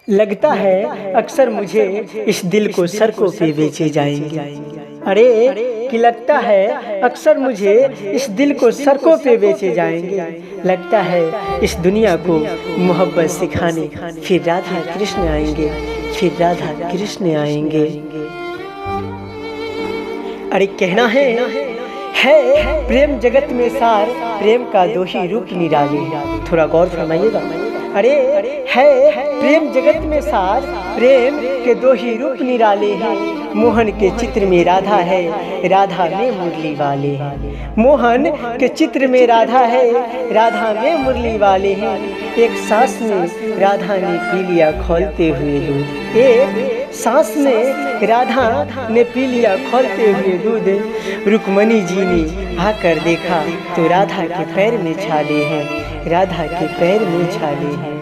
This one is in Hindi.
लगता है अक्सर मुझे इस दिल को सड़कों पे बेचे जाएंगे। अरे कि लगता है अक्सर मुझे इस दिल को सड़कों पे बेचे जाएंगे। लगता है इस दुनिया को मोहब्बत सिखाने फिर राधा कृष्ण आएंगे, फिर राधा कृष्ण आएंगे। अरे कहना है प्रेम जगत में सार, प्रेम का दो ही रूप निराले। थोड़ा गौर फरमाइएगा। अरे है प्रेम जगत में सार, प्रेम के दो ही रूप निराले हैं। मोहन के चित्र में राधा है, राधा में मुरली वाले हैं। मोहन के चित्र में राधा है, राधा में मुरली वाले हैं। एक सांस में राधा ने पी लिया खौलते हुए दूध, एक सांस में राधा ने पी लिया खौलते हुए दूध। रुक्मणी जी ने आकर देखा तो राधा के पैर में छाले हैं, राधा के पैर में छाले हैं।